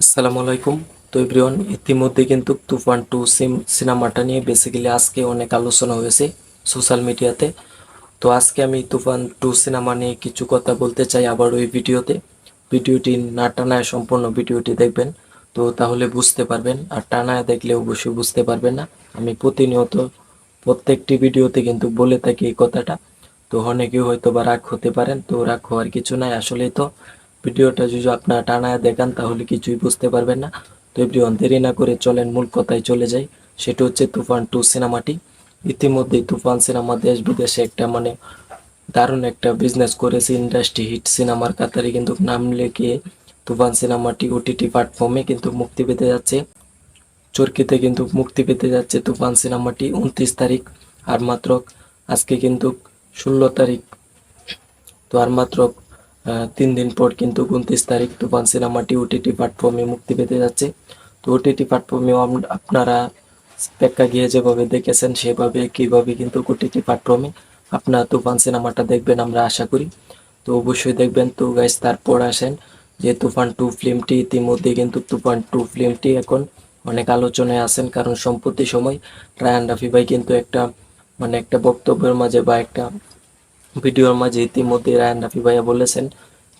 আসসালামু আলাইকুম। তো এভরিওয়ান, ইতিমধ্যে কিন্তু তুফান টু সিনেমাটা নিয়ে বেসিক্যালি আজকে অনেক আলোচনা হয়েছে সোশ্যাল মিডিয়াতে। তো আজকে আমি তুফান টু সিনেমা নিয়ে কিছু কথা বলতে চাই আবার ওই ভিডিওতে। ভিডিওটি না টানায় সম্পূর্ণ ভিডিওটি দেখবেন, তো তাহলে বুঝতে পারবেন। আর টানায় দেখলে অবশ্যই বুঝতে পারবেন না। আমি প্রতিনিয়ত প্রত্যেকটি ভিডিওতে কিন্তু বলে থাকি এই কথাটা। তো অনেকেই হয়তো বা রাগ হতে পারেন, তো রাগ হওয়ার কিছু নাই। আসলেই তো ভিডিওটা যদি আপনারা টানায় দেখান তাহলে কিছুই বুঝতে পারবেন না। তো এভরিওয়ান, দেরি না করে চলেন মূল কথায় চলে যাই। সেটা হচ্ছে তুফান টু সিনেমাটি। ইতিমধ্যেই তুফান সিনেমা দেশ বিদেশে একটা দারুণ একটা বিজনেস করেছে। ইন্ডাস্ট্রি হিট সিনেমার কাতারে কিন্তু নাম লেখিয়ে তুফান সিনেমাটি ওটিটি প্ল্যাটফর্মে কিন্তু মুক্তি পেতে যাচ্ছে। চরকিতে কিন্তু মুক্তি পেতে যাচ্ছে তুফান সিনেমাটি 29 তারিখ। আর মাত্র আজকে কিন্তু 16 তারিখ। তো আর মাত্র 3 দিন পর কিন্তু 29 তারিখ তুফান সিনেমাটি ওটিটি প্ল্যাটফর্মে মুক্তি পেতে যাচ্ছে। তো ওটিটি প্ল্যাটফর্মেও আপনারা প্রেক্ষাগৃহে যেভাবে দেখেছেন সেভাবে কীভাবে কিন্তু ওটিটি প্ল্যাটফর্মে আপনারা তুফান সিনেমাটা দেখবেন আমরা আশা করি। তো অবশ্যই দেখবেন। তো গাইস, তারপর আসেন যে তুফান টু ফিল্মটি ইতিমধ্যে কিন্তু তুফান টু ফিল্মটি এখন অনেক আলোচনায় আছেন, কারণ সম্প্রতি সময় রায়ান রাফি ভাই কিন্তু একটা বক্তব্যের মাঝে বা একটা ভিডিওর মাঝে ইতিমধ্যে রায়ান রাফি ভাইয়া বলেছেন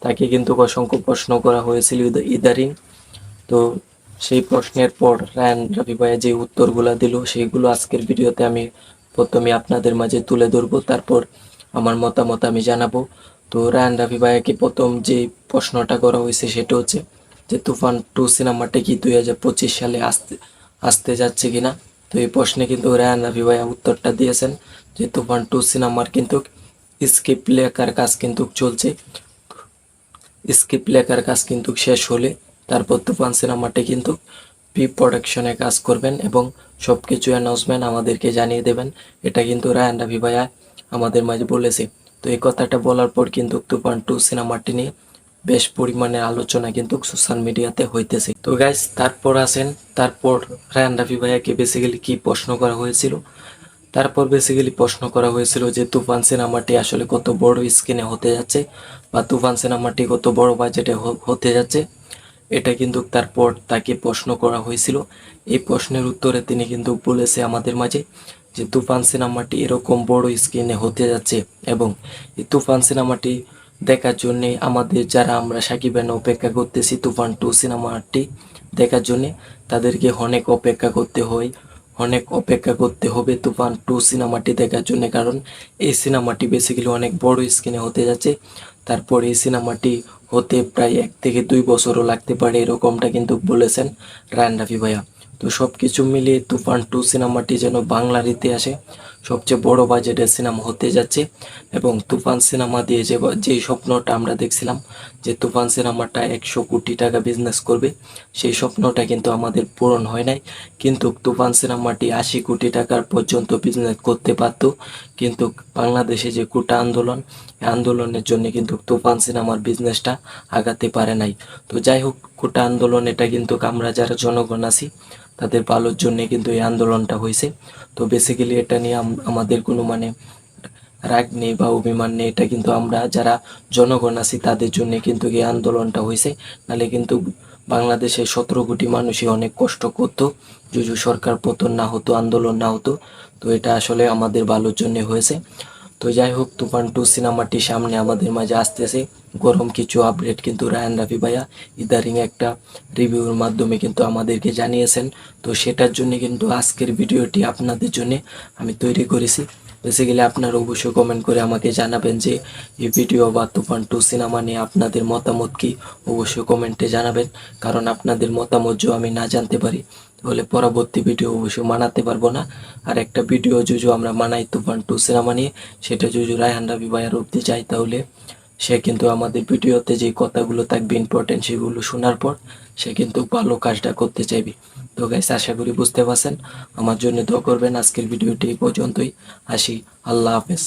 তাকে কিন্তু অসংখ্য প্রশ্ন করা হয়েছিল ইদারিং। তো সেই প্রশ্নের পর রায়ান রাফি ভাইয়া যে উত্তরগুলো দিল সেইগুলো আজকের ভিডিওতে আমি প্রথমে আপনাদের মাঝে তুলে ধরবো, তারপর আমার মতামত আমি জানাবো। তো রায়ান রাফি ভাইয়াকে প্রথম যে প্রশ্নটা করা হয়েছে সেটা হচ্ছে যে তুফান টু সিনেমাটা কি 2025 সালে আসতে আসতে যাচ্ছে কিনা। তো এই প্রশ্নে কিন্তু রায়ান রাফি ভাইয়া উত্তরটা দিয়েছেন যে তুফান টু সিনেমার কিন্তু স্ক্রিপ্ট লেখার কাজ কিন্তু চলছে। স্ক্রিপ্ট লেখার কাজ কিন্তু শেষ হলে তারপর তুফান সিনেমাটি কিন্তু প্রি প্রোডাকশনে কাজ করবেন এবং সব কিছু অ্যানাউন্সমেন্ট আমাদেরকে জানিয়ে দেবেন। এটা কিন্তু রায়ান রাফি ভাইয়া আমাদের মাঝে বলেছে। তো এই কথাটা বলার পর কিন্তু তুফান টু সিনেমাটি নিয়ে বেশ পরিমাণে আলোচনা কিন্তু সোশ্যাল মিডিয়াতে হইতেছে। তো গাইস, তারপর রায়ান রাফি ভাইয়াকে বেসিক্যালি কি প্রশ্ন করা হয়েছিল। তারপর বেসিক্যালি প্রশ্ন করা হয়েছিল যে তুফান সিনেমাটি আসলে কত বড় স্ক্রিনে হতে যাচ্ছে বা তুফান সিনেমাটি কত বড় বাজেটে হতে যাচ্ছে। এটা কিন্তু তারপর তাকে প্রশ্ন করা হয়েছিল। এই প্রশ্নের উত্তরে তিনি কিন্তু বলেছে আমাদের মাঝে যে তুফান সিনেমাটি এরকম বড় স্ক্রিনে হতে যাচ্ছে এবং এই তুফান সিনেমাটি দেখার জন্যে আমাদের যারা আমরা সাকিব খান অপেক্ষা করতেছি তুফান টু সিনেমাটি দেখার জন্যে, তাদেরকে অনেক অপেক্ষা করতে হবে তুফান টু সিনেমাটি দেখার জন্য, কারণ এই সিনেমাটি বেসিক্যালি অনেক বড় স্ক্রিনে হতে যাচ্ছে। তারপর এই সিনেমাটি হতে প্রায় 1 থেকে 2 বছরও লাগতে পারে, এরকমটা কিন্তু বলেছেন রায়ান রাফি ভাইয়া। তো সব কিছু মিলিয়ে তুফান টু সিনেমাটি যেন বাংলার ইতিহাসে সবচেয়ে বড় বাজেটের সিনেমা হতে যাচ্ছে। এবং তুফান সিনেমা দিয়ে যেই স্বপ্নটা আমরা দেখছিলাম যে তুফান সিনেমাটা 100 কোটি টাকা বিজনেস করবে, সেই স্বপ্নটা কিন্তু আমাদের পূরণ হয় নাই। কিন্তু তুফান সিনেমাটি 80 কোটি টাকার পর্যন্ত বিজনেস করতে পারত, কিন্তু বাংলাদেশে যে কোটা আন্দোলন, এই আন্দোলনের জন্য কিন্তু তুফান সিনেমার বিজনেসটা আগাতে পারে নাই। তো যাই হোক, কোটা আন্দোলন এটা কিন্তু আমরা যারা জনগণ আছি তাদের ভালোর জন্য কিন্তু এই আন্দোলনটা হয়েছে। তো বেসিক্যালি এটা নিয়ে আমাদের কোনো রাগ নেই বা অভিমান নেই। এটা কিন্তু আমরা যারা জনগণ আছি তাদের জন্য কিন্তু এই আন্দোলনটা হয়েছে। নাহলে কিন্তু বাংলাদেশের 17 কোটি মানুষই অনেক কষ্ট করতো যদি সরকার পতন না হতো, আন্দোলন না হতো। তো এটা আসলে আমাদের ভালোর জন্য হয়েছে। তো যাই হোক, তুফান টু সিনেমাটি সামনে আমাদের মাঝে আসতেছে। গরম কিছু আপডেট কিন্তু রায়ান রাফি ভাইয়া ইদারিং একটা রিভিউর মাধ্যমে কিন্তু আমাদেরকে জানিয়েছেন। তো সেটার জন্য কিন্তু আজকের ভিডিওটি আপনাদের জন্য আমি তৈরি করেছি। বেসিক্যালি আপনারা অবশ্যই কমেন্ট করে আমাকে জানাবেন যে এই ভিডিও বা তুফান টু সিনেমা নিয়ে আপনাদের মতামত কি, অবশ্যই কমেন্টে জানাবেন। কারণ আপনাদের মতামত যদি আমি না জানতে পারি তাহলে পরবর্তী ভিডিও অবশ্যই বানাতে পারবো না। আর একটা ভিডিও যদি আমরা বানাই তুফান টু সিনেমা নিয়ে, সেটা যদি রায়হান রাফি ভাইয়ার অবধি যায় তাহলে সে কিন্তু আমাদের ভিডিওতে যে কথাগুলো থাকবে ইম্পর্টেন্ট সেগুলো শোনার পর সে কিন্তু ভালো কাজটা করতে চাইবে। তো গাইস, আশা করি বুঝতে পারছেন। আমার জন্য দোয়া করবেন। আজকের ভিডিওটি এই পর্যন্তই। আসি, আল্লাহ হাফেজ।